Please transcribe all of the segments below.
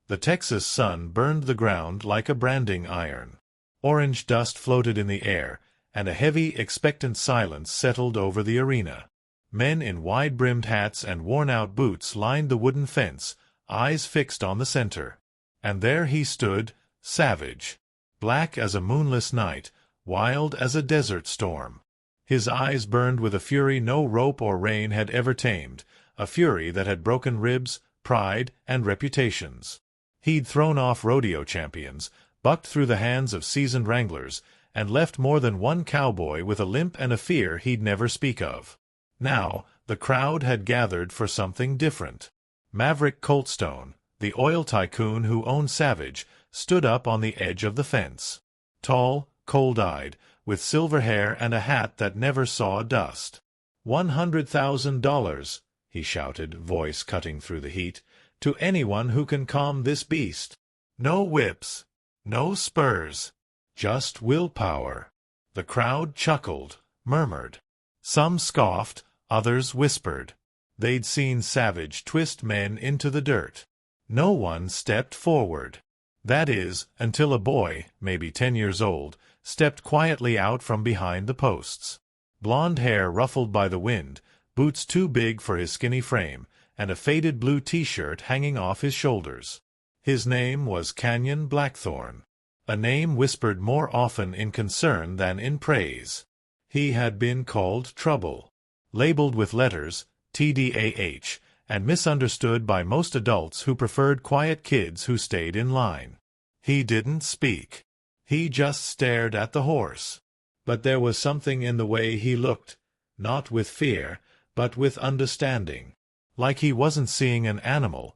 The Texas sun burned the ground like a branding iron. Orange dust floated in the air, and a heavy, expectant silence settled over the arena. Men in wide-brimmed hats and worn-out boots lined the wooden fence, eyes fixed on the center. And there he stood, savage, black as a moonless night, wild as a desert storm. His eyes burned with a fury no rope or rain had ever tamed, a fury that had broken ribs, pride, and reputations. He'd thrown off rodeo champions, bucked through the hands of seasoned wranglers, and left more than one cowboy with a limp and a fear he'd never speak of. Now, the crowd had gathered for something different. Maverick Coldstone, the oil tycoon who owned Savage, stood up on the edge of the fence. Tall, cold-eyed, with silver hair and a hat that never saw dust. $100,000, he shouted, voice cutting through the heat, to anyone who can calm this beast. No whips, no spurs, just willpower. The crowd chuckled, murmured. Some scoffed, others whispered. They'd seen Savage twist men into the dirt. No one stepped forward. That is, until a boy, maybe 10 years old, stepped quietly out from behind the posts. Blond hair ruffled by the wind, boots too big for his skinny frame, and a faded blue T-shirt hanging off his shoulders. His name was Canyon Blackthorn, a name whispered more often in concern than in praise. He had been called Trouble, labeled with letters, TDAH, and misunderstood by most adults who preferred quiet kids who stayed in line. He didn't speak. He just stared at the horse. But there was something in the way he looked, not with fear, but with understanding. Like he wasn't seeing an animal,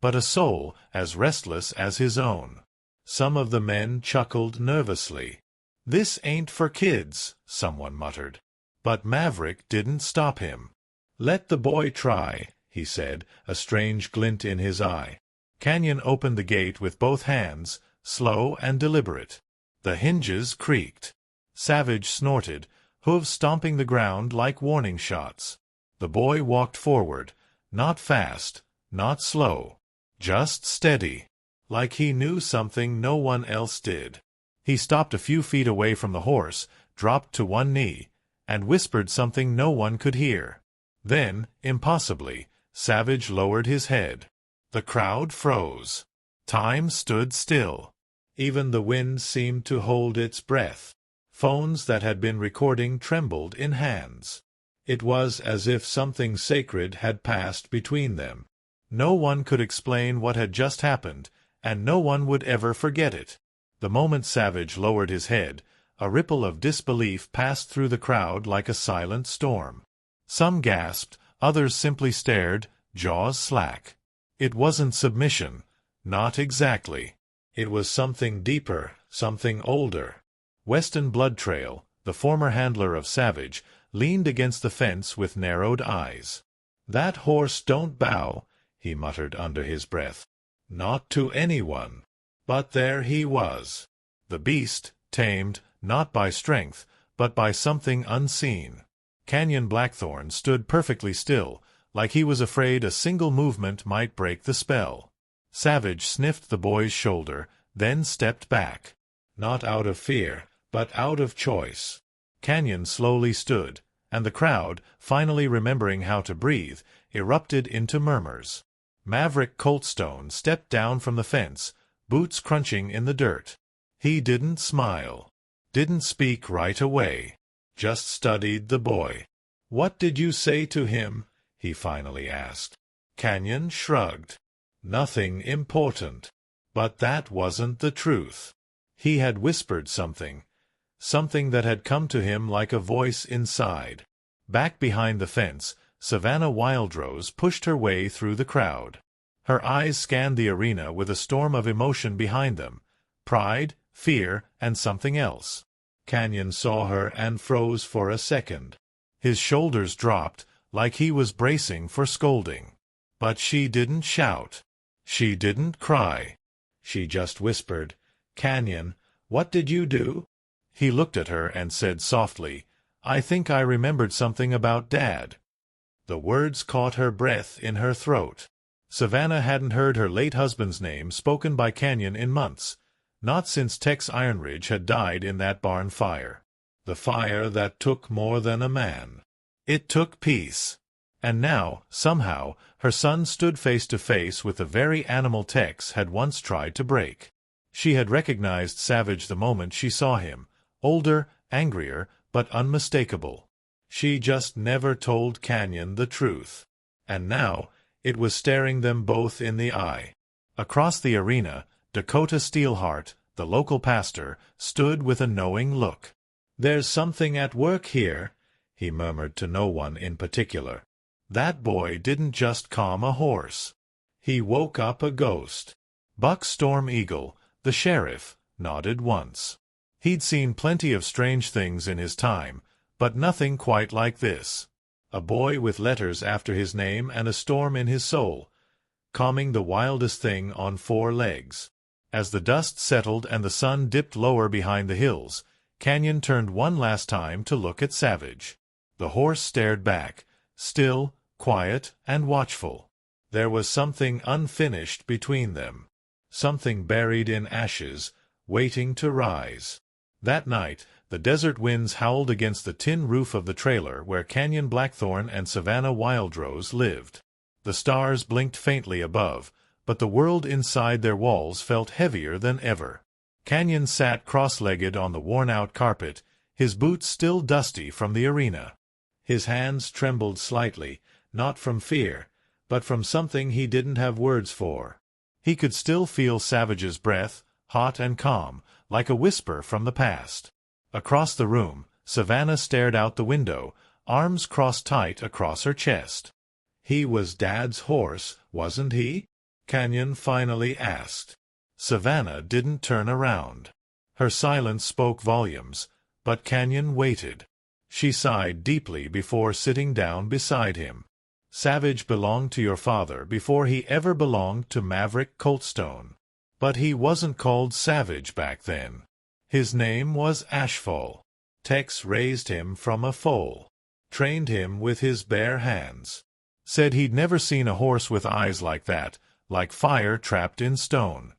but a soul as restless as his own. Some of the men chuckled nervously. "This ain't for kids," someone muttered. But Maverick didn't stop him. "Let the boy try," he said, a strange glint in his eye. Canyon opened the gate with both hands, slow and deliberate. The hinges creaked. Savage snorted, hooves stomping the ground like warning shots. The boy walked forward, not fast, not slow, just steady, like he knew something no one else did. He stopped a few feet away from the horse, dropped to one knee, and whispered something no one could hear. Then, impossibly, Savage lowered his head. The crowd froze. Time stood still. Even the wind seemed to hold its breath. Phones that had been recording trembled in hands. It was as if something sacred had passed between them. No one could explain what had just happened, and no one would ever forget it. The moment Savage lowered his head, a ripple of disbelief passed through the crowd like a silent storm. Some gasped, others simply stared, jaws slack. It wasn't submission. Not exactly. It was something deeper, something older. Weston Bloodtrail, the former handler of Savage, leaned against the fence with narrowed eyes. "That horse don't bow," he muttered under his breath. "Not to anyone." But there he was. The beast, tamed, not by strength, but by something unseen. Canyon Blackthorn stood perfectly still, like he was afraid a single movement might break the spell. Savage sniffed the boy's shoulder, then stepped back. Not out of fear, but out of choice. Canyon slowly stood, and the crowd, finally remembering how to breathe, erupted into murmurs. Maverick Coldstone stepped down from the fence, boots crunching in the dirt. He didn't smile. Didn't speak right away. Just studied the boy. "What did you say to him?" he finally asked. Canyon shrugged. "Nothing important." But that wasn't the truth. He had whispered something. Something that had come to him like a voice inside. Back behind the fence, Savannah Wildrose pushed her way through the crowd. Her eyes scanned the arena with a storm of emotion behind them. Pride, fear, and something else. Canyon saw her and froze for a second. His shoulders dropped, like he was bracing for scolding. But she didn't shout. She didn't cry. She just whispered, "Canyon, what did you do?" He looked at her and said softly, "I think I remembered something about Dad." The words caught her breath in her throat. Savannah hadn't heard her late husband's name spoken by Canyon in months, not since Tex Ironridge had died in that barn fire. The fire that took more than a man. It took peace. And now, somehow, her son stood face to face with the very animal Tex had once tried to break. She had recognized Savage the moment she saw him, older, angrier, but unmistakable. She just never told Canyon the truth. And now, it was staring them both in the eye. Across the arena, Dakota Steelheart, the local pastor, stood with a knowing look. "There's something at work here," he murmured to no one in particular. "That boy didn't just calm a horse. He woke up a ghost." Buck Storm Eagle, the sheriff, nodded once. He'd seen plenty of strange things in his time, but nothing quite like this. A boy with letters after his name and a storm in his soul, calming the wildest thing on 4 legs. As the dust settled and the sun dipped lower behind the hills, Canyon turned one last time to look at Savage. The horse stared back, still, quiet, and watchful. There was something unfinished between them. Something buried in ashes, waiting to rise. That night, the desert winds howled against the tin roof of the trailer where Canyon Blackthorn and Savannah Wildrose lived. The stars blinked faintly above, but the world inside their walls felt heavier than ever. Canyon sat cross-legged on the worn-out carpet, his boots still dusty from the arena. His hands trembled slightly, not from fear, but from something he didn't have words for. He could still feel Savage's breath, hot and calm, like a whisper from the past. Across the room, Savannah stared out the window, arms crossed tight across her chest. "He was Dad's horse, wasn't he?" Canyon finally asked. Savannah didn't turn around. Her silence spoke volumes, but Canyon waited. She sighed deeply before sitting down beside him. "Savage belonged to your father before he ever belonged to Maverick Coltstone. But he wasn't called Savage back then. His name was Ashfall. Tex raised him from a foal. Trained him with his bare hands. Said he'd never seen a horse with eyes like that, like fire trapped in stone."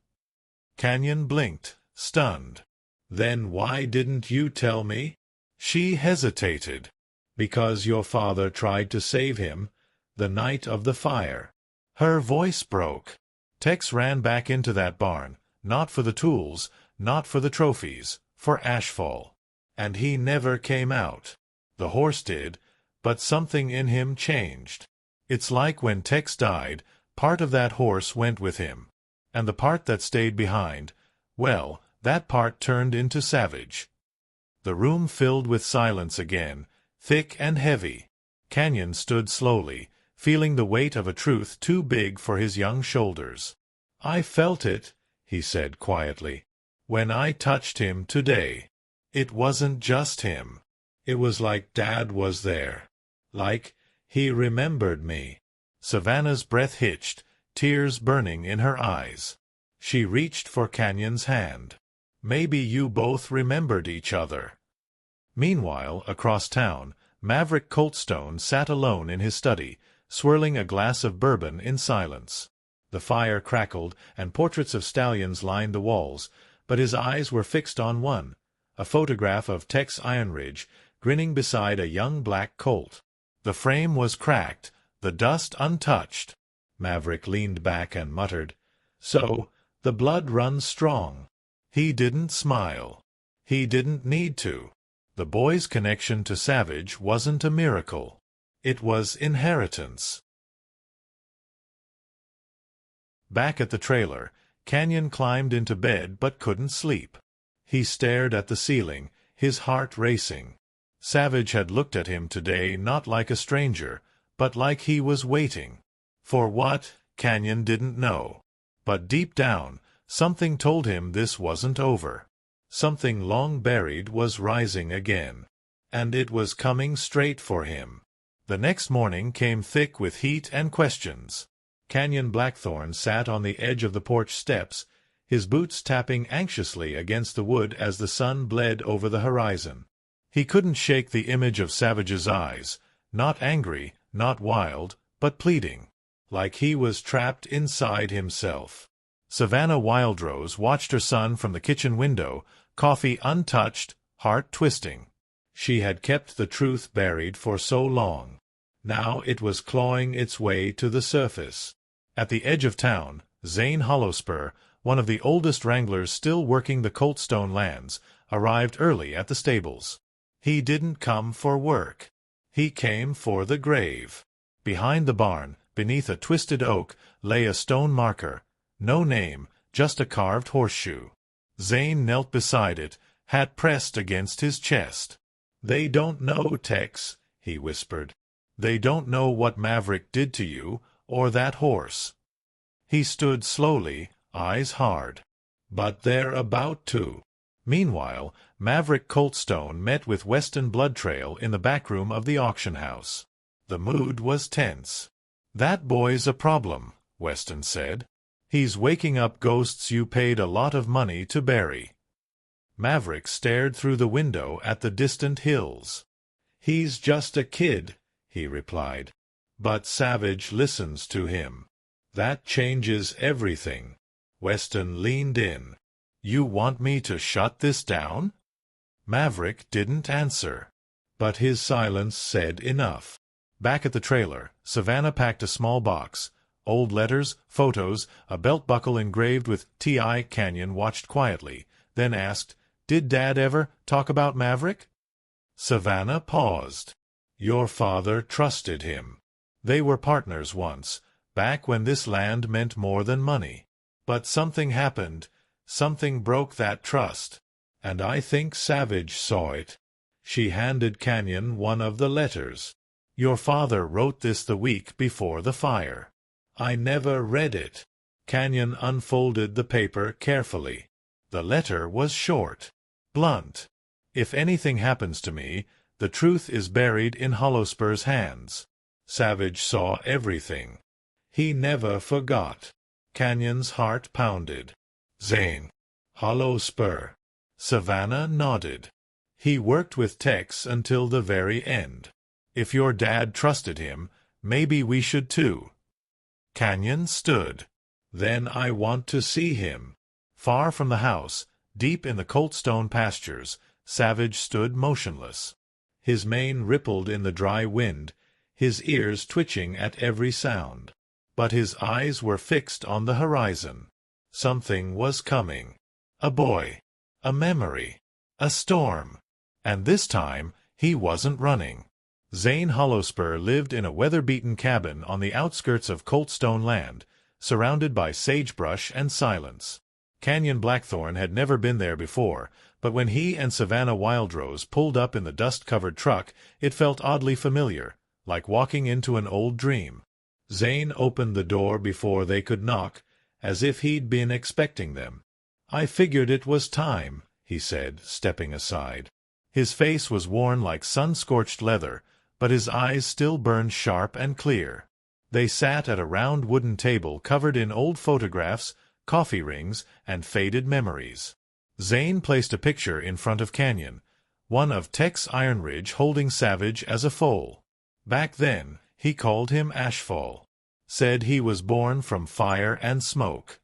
Canyon blinked, stunned. "Then why didn't you tell me?" She hesitated. "Because your father tried to save him, the night of the fire." Her voice broke. "Tex ran back into that barn, not for the tools, not for the trophies, for Ashfall. And he never came out. The horse did, but something in him changed. It's like when Tex died, part of that horse went with him. And the part that stayed behind, well, that part turned into Savage." The room filled with silence again, thick and heavy. Canyon stood slowly, feeling the weight of a truth too big for his young shoulders. "I felt it," he said quietly, "when I touched him today. It wasn't just him. It was like Dad was there. Like he remembered me." Savannah's breath hitched, tears burning in her eyes. She reached for Canyon's hand. "Maybe you both remembered each other." Meanwhile, across town, Maverick Coltstone sat alone in his study, swirling a glass of bourbon in silence. The fire crackled, and portraits of stallions lined the walls, but his eyes were fixed on one, a photograph of Tex Ironridge, grinning beside a young black colt. The frame was cracked, the dust untouched. Maverick leaned back and muttered, "So, the blood runs strong." He didn't smile. He didn't need to. The boy's connection to Savage wasn't a miracle. It was inheritance. Back at the trailer, Canyon climbed into bed but couldn't sleep. He stared at the ceiling, his heart racing. Savage had looked at him today not like a stranger, but like he was waiting. For what, Canyon didn't know. But deep down, something told him this wasn't over. Something long buried was rising again. And it was coming straight for him. The next morning came thick with heat and questions. Canyon Blackthorn sat on the edge of the porch steps, his boots tapping anxiously against the wood as the sun bled over the horizon. He couldn't shake the image of Savage's eyes, not angry, not wild, but pleading. like he was trapped inside himself. Savannah Wildrose watched her son from the kitchen window, coffee untouched, heart twisting. She had kept the truth buried for so long. Now it was clawing its way to the surface. At the edge of town, Zane Hollowspur, one of the oldest wranglers still working the Coltstone lands, arrived early at the stables. He didn't come for work. He came for the grave. Behind the barn, beneath a twisted oak, lay a stone marker. No name, just a carved horseshoe. Zane knelt beside it, hat pressed against his chest. "They don't know, Tex," he whispered. "They don't know what Maverick did to you, or that horse." He stood slowly, eyes hard. "But they're about to." Meanwhile, Maverick Coltstone met with Weston Bloodtrail in the back room of the auction house. The mood was tense. "That boy's a problem," Weston said. "He's waking up ghosts you paid a lot of money to bury." Maverick stared through the window at the distant hills. "He's just a kid," he replied. "But Savage listens to him. That changes everything." Weston leaned in. "You want me to shut this down?" Maverick didn't answer, but his silence said enough. Back at the trailer, Savannah packed a small box. Old letters, photos, a belt buckle engraved with T.I. Canyon watched quietly, then asked, "Did Dad ever talk about Maverick?" Savannah paused. "Your father trusted him. They were partners once, back when this land meant more than money. But something happened. Something broke that trust. And I think Savage saw it." She handed Canyon one of the letters. "Your father wrote this the week before the fire." "I never read it." Canyon unfolded the paper carefully. The letter was short, blunt. "If anything happens to me, the truth is buried in Hollowspur's hands. Savage saw everything. He never forgot." Canyon's heart pounded. "Zane. Hollowspur." Savannah nodded. "He worked with Tex until the very end. If your dad trusted him, maybe we should too." Canyon stood. "Then I want to see him." Far from the house, deep in the Coltstone pastures, Savage stood motionless. His mane rippled in the dry wind, his ears twitching at every sound. But his eyes were fixed on the horizon. Something was coming. A boy. A memory. A storm. And this time, he wasn't running. Zane Hollowspur lived in a weather-beaten cabin on the outskirts of Coltstone land, surrounded by sagebrush and silence. Canyon Blackthorn had never been there before, but when he and Savannah Wildrose pulled up in the dust-covered truck, it felt oddly familiar, like walking into an old dream. Zane opened the door before they could knock, as if he'd been expecting them. "I figured it was time," he said, stepping aside. His face was worn like sun-scorched leather, but his eyes still burned sharp and clear. They sat at a round wooden table covered in old photographs, coffee rings, and faded memories. Zane placed a picture in front of Canyon, one of Tex Ironridge holding Savage as a foal. Back then, he called him Ashfall. Said he was born from fire and smoke.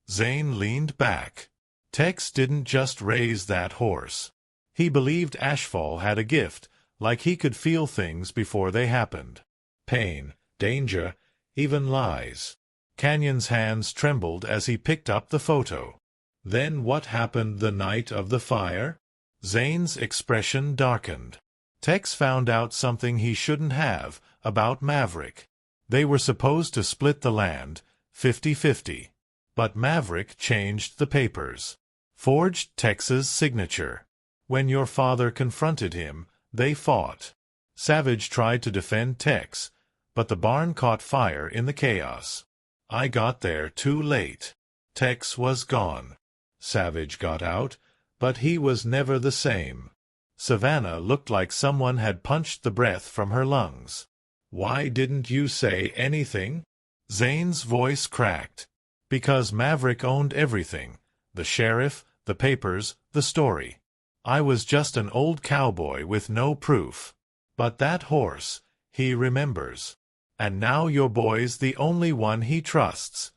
Zane leaned back. Tex didn't just raise that horse. He believed Ashfall had a gift, like he could feel things before they happened. Pain, danger, even lies. Canyon's hands trembled as he picked up the photo. "Then what happened the night of the fire?" Zane's expression darkened. "Tex found out something he shouldn't have, about Maverick. They were supposed to split the land, 50-50. But Maverick changed the papers. Forged Tex's signature. When your father confronted him, they fought. Savage tried to defend Tex, but the barn caught fire in the chaos. I got there too late. Tex was gone. Savage got out, but he was never the same." Savannah looked like someone had punched the breath from her lungs. "Why didn't you say anything?" Zane's voice cracked. "Because Maverick owned everything. The sheriff, the papers, the story. I was just an old cowboy with no proof. But that horse, he remembers. And now your boy's the only one he trusts.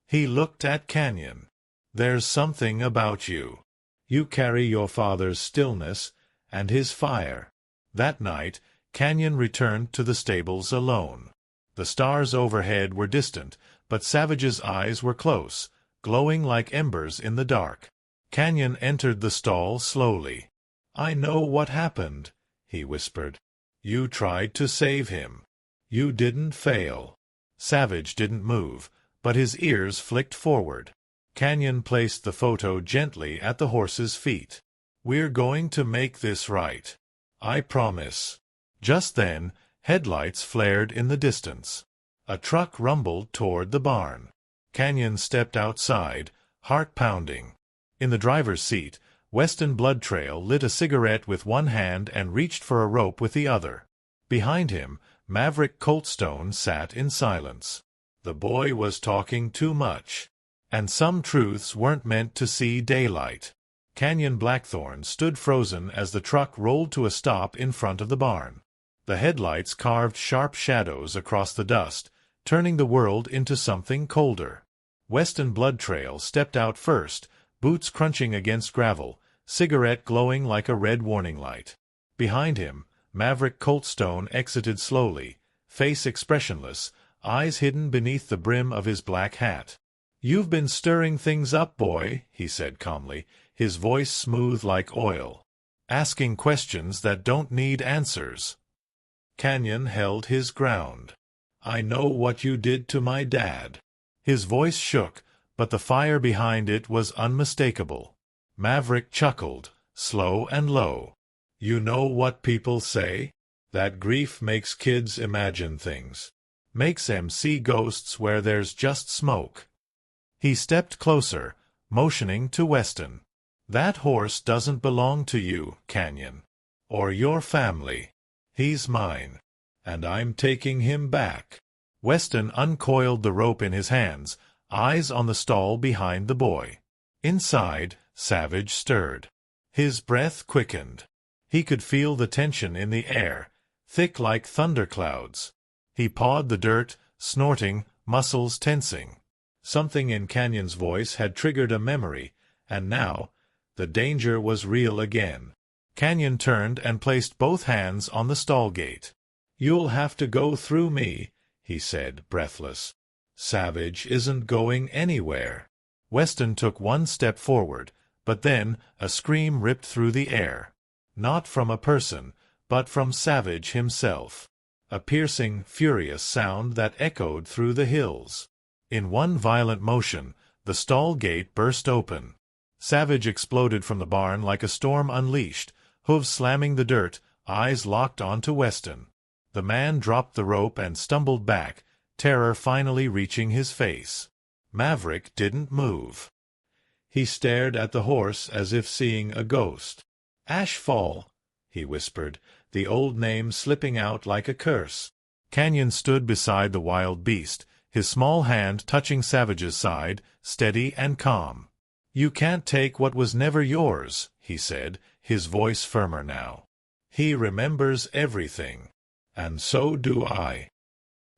He looked at Canyon. There's something about you. You carry your father's stillness and his fire. That night, Canyon returned to the stables alone. The stars overhead were distant, but Savage's eyes were close, glowing like embers in the dark. Canyon entered the stall slowly. "I know what happened," he whispered. "You tried to save him. You didn't fail." Savage didn't move, but his ears flicked forward. Canyon placed the photo gently at the horse's feet. "We're going to make this right. I promise." Just then, headlights flared in the distance. A truck rumbled toward the barn. Canyon stepped outside, heart pounding. In the driver's seat, Weston Bloodtrail lit a cigarette with one hand and reached for a rope with the other. Behind him, Maverick Coltstone sat in silence. The boy was talking too much. And some truths weren't meant to see daylight. Canyon Blackthorn stood frozen as the truck rolled to a stop in front of the barn. The headlights carved sharp shadows across the dust, turning the world into something colder. Weston Bloodtrail stepped out first, boots crunching against gravel, cigarette glowing like a red warning light. Behind him, Maverick Coltstone exited slowly, face expressionless, eyes hidden beneath the brim of his black hat. "You've been stirring things up, boy," he said calmly, his voice smooth like oil. "Asking questions that don't need answers." Canyon held his ground. "I know what you did to my dad." His voice shook, but the fire behind it was unmistakable. Maverick chuckled, slow and low. "You know what people say? That grief makes kids imagine things. Makes 'em see ghosts where there's just smoke." He stepped closer, motioning to Weston. "That horse doesn't belong to you, Canyon. Or your family. He's mine. And I'm taking him back." Weston uncoiled the rope in his hands, eyes on the stall behind the boy. Inside, Savage stirred. His breath quickened. He could feel the tension in the air, thick like thunderclouds. He pawed the dirt, snorting, muscles tensing. Something in Canyon's voice had triggered a memory, and now, the danger was real again. Canyon turned and placed both hands on the stall gate. "You'll have to go through me," he said, breathless. "Savage isn't going anywhere." Weston took one step forward, but then a scream ripped through the air. Not from a person, but from Savage himself. A piercing, furious sound that echoed through the hills. In one violent motion, the stall gate burst open. Savage exploded from the barn like a storm unleashed, hooves slamming the dirt, eyes locked onto Weston. The man dropped the rope and stumbled back, terror finally reaching his face. Maverick didn't move. He stared at the horse as if seeing a ghost. "Ashfall," he whispered, the old name slipping out like a curse. Canyon stood beside the wild beast, his small hand touching Savage's side, steady and calm. "You can't take what was never yours," he said, his voice firmer now. "He remembers everything. And so do I."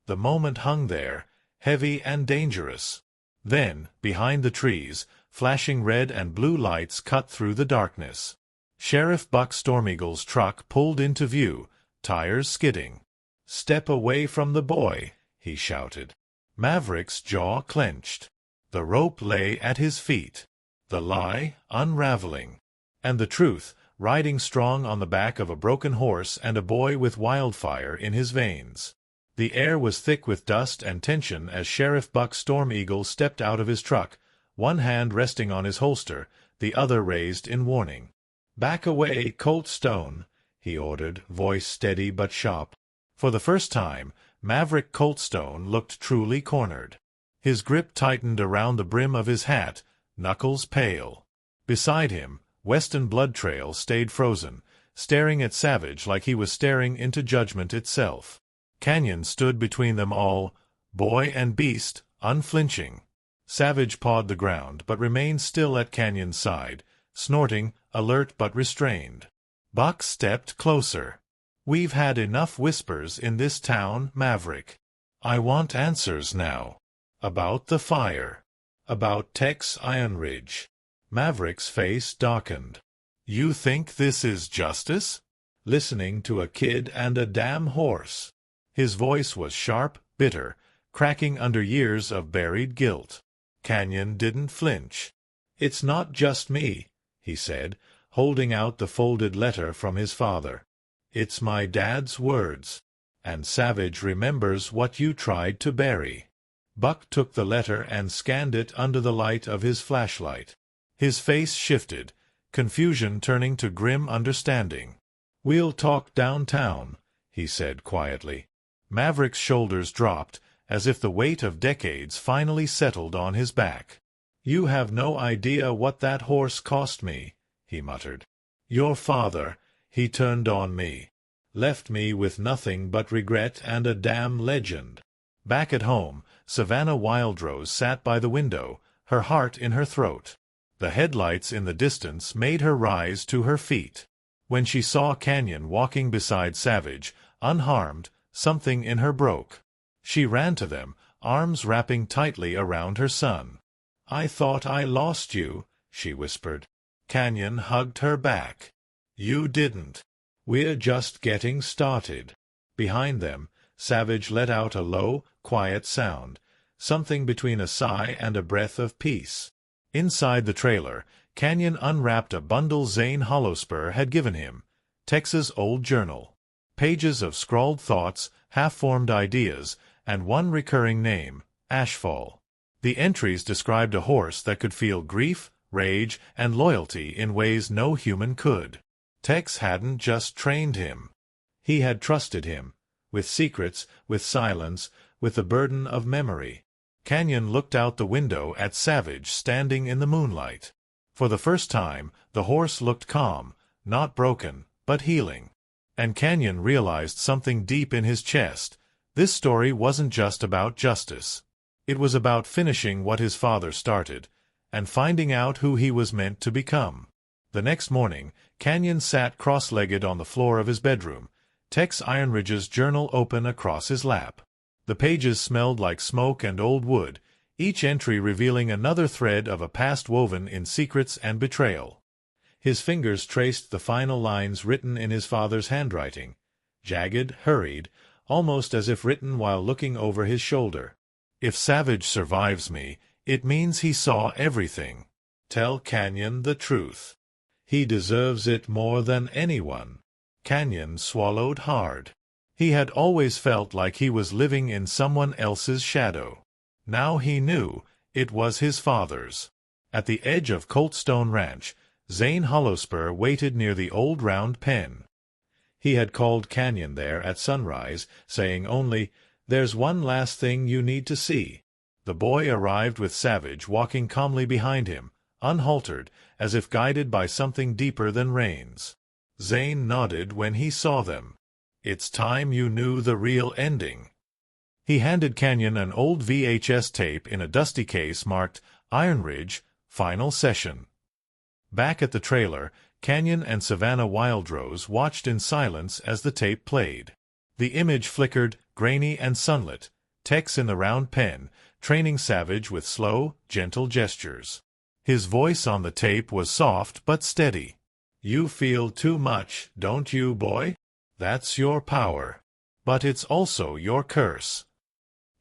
The moment hung there, heavy and dangerous. Then, behind the trees, flashing red and blue lights cut through the darkness. Sheriff Buck Stormeagle's truck pulled into view, tires skidding. "Step away from the boy," he shouted. Maverick's jaw clenched. The rope lay at his feet. The lie unraveling. And the truth, riding strong on the back of a broken horse and a boy with wildfire in his veins. The air was thick with dust and tension as Sheriff Buck Stormeagle stepped out of his truck, one hand resting on his holster, the other raised in warning. "Back away, Coltstone," he ordered, voice steady but sharp. For the first time, Maverick Coltstone looked truly cornered. His grip tightened around the brim of his hat, knuckles pale. Beside him, Weston Bloodtrail stayed frozen, staring at Savage like he was staring into judgment itself. Canyon stood between them all, boy and beast, unflinching. Savage pawed the ground, but remained still at Canyon's side, snorting, alert but restrained. Buck stepped closer. "We've had enough whispers in this town, Maverick. I want answers now. About the fire. About Tex Ironridge. Maverick's face darkened. You think this is justice? Listening to a kid and a damn horse. His voice was sharp, bitter, cracking under years of buried guilt. Canyon didn't flinch. It's not just me, he said, holding out the folded letter from his father. It's my dad's words. And Savage remembers what you tried to bury. Buck took the letter and scanned it under the light of his flashlight. His face shifted, confusion turning to grim understanding. We'll talk downtown, he said quietly. Maverick's shoulders dropped, as if the weight of decades finally settled on his back. You have no idea what that horse cost me, he muttered. Your father, he turned on me. Left me with nothing but regret and a damn legend. Back at home, Savannah Wildrose sat by the window, her heart in her throat. The headlights in the distance made her rise to her feet. When she saw Canyon walking beside Savage, unharmed, something in her broke. She ran to them, arms wrapping tightly around her son. I thought I lost you, she whispered. Canyon hugged her back. You didn't. We're just getting started. Behind them, Savage let out a low, quiet sound, something between a sigh and a breath of peace. Inside the trailer, Canyon unwrapped a bundle Zane Hollowspur had given him, Tex's old journal. Pages of scrawled thoughts, half-formed ideas, and one recurring name, Ashfall. The entries described a horse that could feel grief, rage, and loyalty in ways no human could. Tex hadn't just trained him. He had trusted him, with secrets, with silence, with the burden of memory. Canyon looked out the window at Savage standing in the moonlight. For the first time, the horse looked calm, not broken, but healing. And Canyon realized something deep in his chest. This story wasn't just about justice. It was about finishing what his father started, and finding out who he was meant to become. The next morning, Canyon sat cross-legged on the floor of his bedroom, Tex Ironridge's journal open across his lap. The pages smelled like smoke and old wood, each entry revealing another thread of a past woven in secrets and betrayal. His fingers traced the final lines written in his father's handwriting, jagged, hurried, almost as if written while looking over his shoulder. If Savage survives me, it means he saw everything. Tell Canyon the truth. He deserves it more than anyone. Canyon swallowed hard. He had always felt like he was living in someone else's shadow. Now he knew it was his father's. At the edge of Coltstone Ranch, Zane Hollowspur waited near the old round pen. He had called Canyon there at sunrise, saying only, "There's one last thing you need to see." The boy arrived with Savage walking calmly behind him, unhaltered, as if guided by something deeper than reins. Zane nodded when he saw them. "It's time you knew the real ending." He handed Canyon an old VHS tape in a dusty case marked Ironridge, Final Session. Back at the trailer, Canyon and Savannah Wildrose watched in silence as the tape played. The image flickered, grainy and sunlit, Tex in the round pen, training Savage with slow, gentle gestures. His voice on the tape was soft but steady. "You feel too much, don't you, boy? That's your power. But it's also your curse."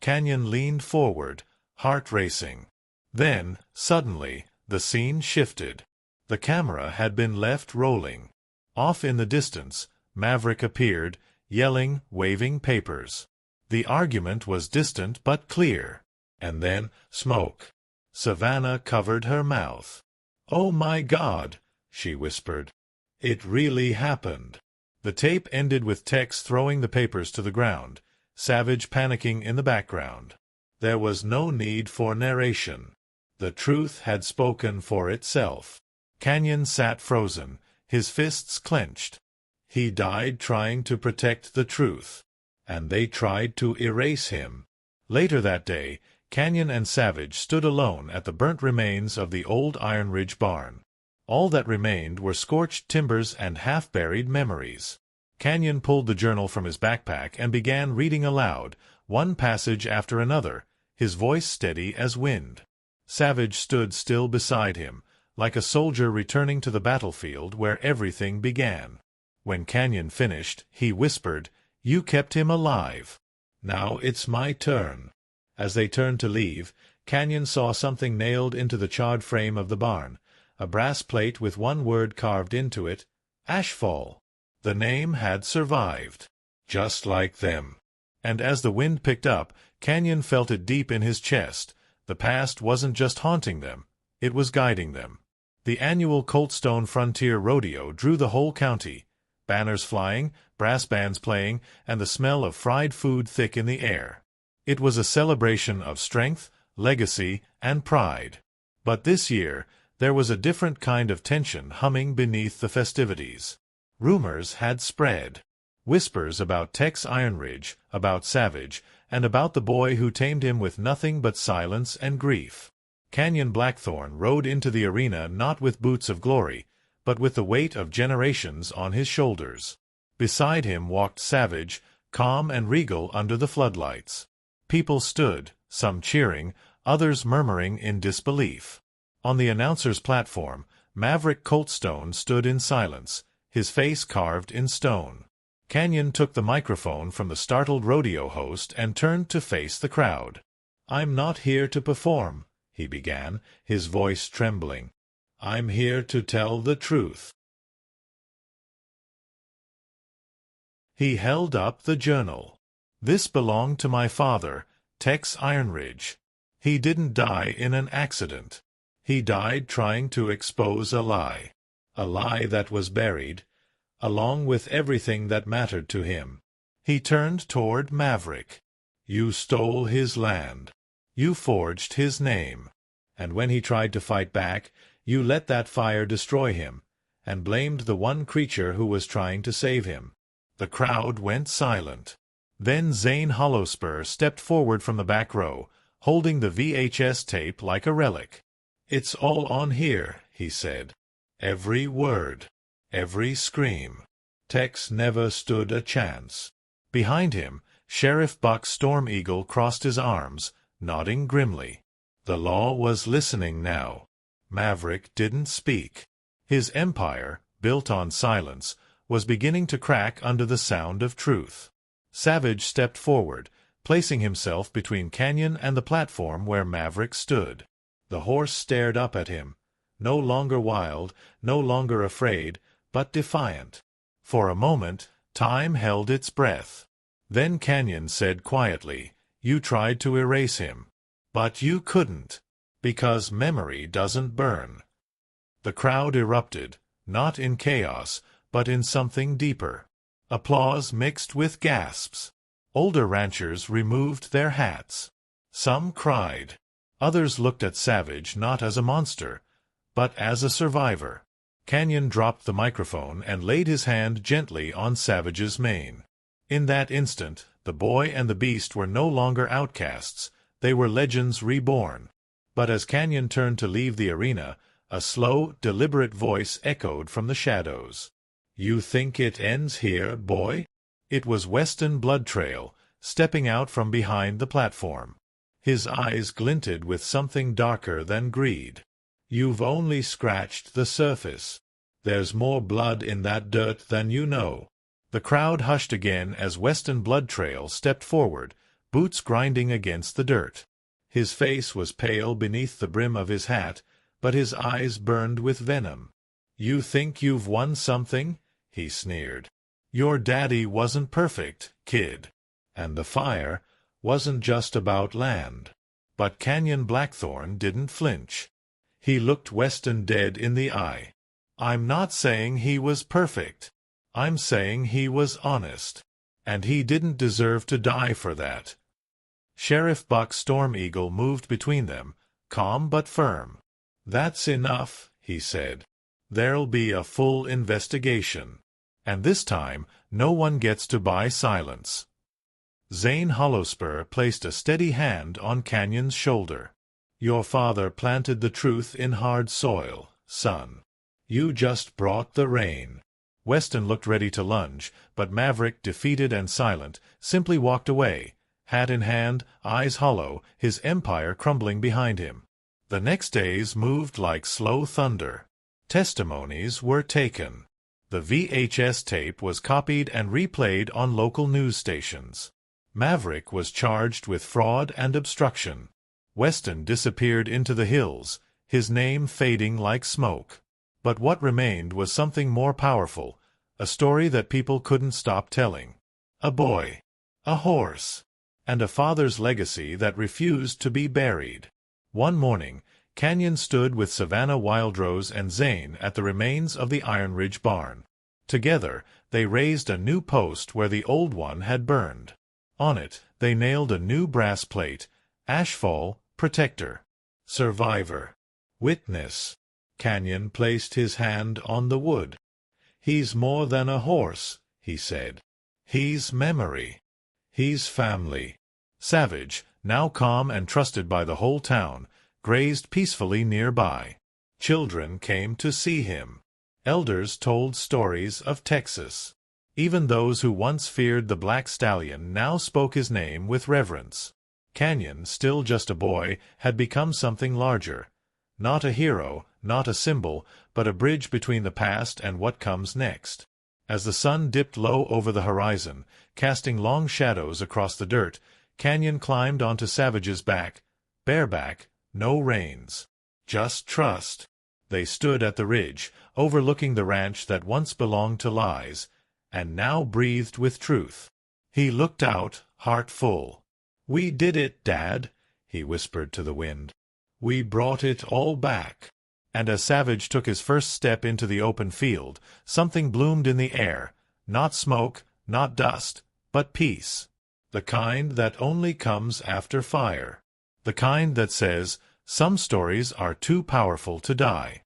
Canyon leaned forward, heart racing. Then, suddenly, the scene shifted. The camera had been left rolling. Off in the distance, Maverick appeared, yelling, waving papers. The argument was distant but clear. And then, smoke. Savannah covered her mouth. "Oh my God," she whispered. "It really happened." The tape ended with Tex throwing the papers to the ground, Savage panicking in the background. There was no need for narration. The truth had spoken for itself. Canyon sat frozen, his fists clenched. He died trying to protect the truth, and they tried to erase him. Later that day, Canyon and Savage stood alone at the burnt remains of the old Ironridge barn. All that remained were scorched timbers and half-buried memories. Canyon pulled the journal from his backpack and began reading aloud, one passage after another, his voice steady as wind. Savage stood still beside him, like a soldier returning to the battlefield where everything began. When Canyon finished, he whispered, "You kept him alive. Now it's my turn." As they turned to leave, Canyon saw something nailed into the charred frame of the barn, a brass plate with one word carved into it, Ashfall. The name had survived. Just like them. And as the wind picked up, Canyon felt it deep in his chest. The past wasn't just haunting them, it was guiding them. The annual Coltstone Frontier Rodeo drew the whole county, banners flying, brass bands playing, and the smell of fried food thick in the air. It was a celebration of strength, legacy, and pride. But this year, there was a different kind of tension humming beneath the festivities. Rumors had spread. Whispers about Tex Ironridge, about Savage, and about the boy who tamed him with nothing but silence and grief. Canyon Blackthorn rode into the arena not with boots of glory, but with the weight of generations on his shoulders. Beside him walked Savage, calm and regal under the floodlights. People stood, some cheering, others murmuring in disbelief. On the announcer's platform, Maverick Coltstone stood in silence, his face carved in stone. Canyon took the microphone from the startled rodeo host and turned to face the crowd. "I'm not here to perform," he began, his voice trembling. "I'm here to tell the truth." He held up the journal. "This belonged to my father, Tex Ironridge. He didn't die in an accident. He died trying to expose a lie that was buried, along with everything that mattered to him." He turned toward Maverick. "You stole his land. You forged his name. And when he tried to fight back, you let that fire destroy him, and blamed the one creature who was trying to save him." The crowd went silent. Then Zane Hollowspur stepped forward from the back row, holding the VHS tape like a relic. "It's all on here," he said. "Every word. Every scream. Tex never stood a chance." Behind him, Sheriff Buck Storm Eagle crossed his arms, nodding grimly. The law was listening now. Maverick didn't speak. His empire, built on silence, was beginning to crack under the sound of truth. Savage stepped forward, placing himself between Canyon and the platform where Maverick stood. The horse stared up at him, no longer wild, no longer afraid, but defiant. For a moment, time held its breath. Then Canyon said quietly, "You tried to erase him. But you couldn't, because memory doesn't burn." The crowd erupted, not in chaos, but in something deeper. Applause mixed with gasps. Older ranchers removed their hats. Some cried. Others looked at Savage not as a monster, but as a survivor. Canyon dropped the microphone and laid his hand gently on Savage's mane. In that instant, the boy and the beast were no longer outcasts, they were legends reborn. But as Canyon turned to leave the arena, a slow, deliberate voice echoed from the shadows. "You think it ends here, boy?" It was Weston Bloodtrail, stepping out from behind the platform. His eyes glinted with something darker than greed. "You've only scratched the surface. There's more blood in that dirt than you know." The crowd hushed again as Weston Bloodtrail stepped forward, boots grinding against the dirt. His face was pale beneath the brim of his hat, but his eyes burned with venom. "You think you've won something?" he sneered. "Your daddy wasn't perfect, kid. And the fire wasn't just about land." But Canyon Blackthorn didn't flinch. He looked Weston dead in the eye. "I'm not saying he was perfect. I'm saying he was honest. And he didn't deserve to die for that." Sheriff Buck Storm Eagle moved between them, calm but firm. "That's enough," he said. "There'll be a full investigation. And this time, no one gets to buy silence." Zane Hollowspur placed a steady hand on Canyon's shoulder. "Your father planted the truth in hard soil, son. You just brought the rain." Weston looked ready to lunge, but Maverick, defeated and silent, simply walked away, hat in hand, eyes hollow, his empire crumbling behind him. The next days moved like slow thunder. Testimonies were taken. The VHS tape was copied and replayed on local news stations. Maverick was charged with fraud and obstruction. Weston disappeared into the hills, his name fading like smoke. But what remained was something more powerful, a story that people couldn't stop telling. A boy, a horse, and a father's legacy that refused to be buried. One morning, Canyon stood with Savannah Wildrose and Zane at the remains of the Iron Ridge barn. Together, they raised a new post where the old one had burned. On it, they nailed a new brass plate, Ashfall, Protector, Survivor, Witness. Canyon placed his hand on the wood. "He's more than a horse," he said. "He's memory. He's family." Savage, now calm and trusted by the whole town, grazed peacefully nearby. Children came to see him. Elders told stories of Texas. Even those who once feared the black stallion now spoke his name with reverence. Canyon, still just a boy, had become something larger. Not a hero, not a symbol, but a bridge between the past and what comes next. As the sun dipped low over the horizon, casting long shadows across the dirt, Canyon climbed onto Savage's back, bareback, no reins. Just trust. They stood at the ridge, overlooking the ranch that once belonged to lies, and now breathed with truth. He looked out, heart full. "We did it, Dad," he whispered to the wind. "We brought it all back." And as Savage took his first step into the open field, something bloomed in the air, not smoke, not dust, but peace. The kind that only comes after fire. The kind that says, some stories are too powerful to die.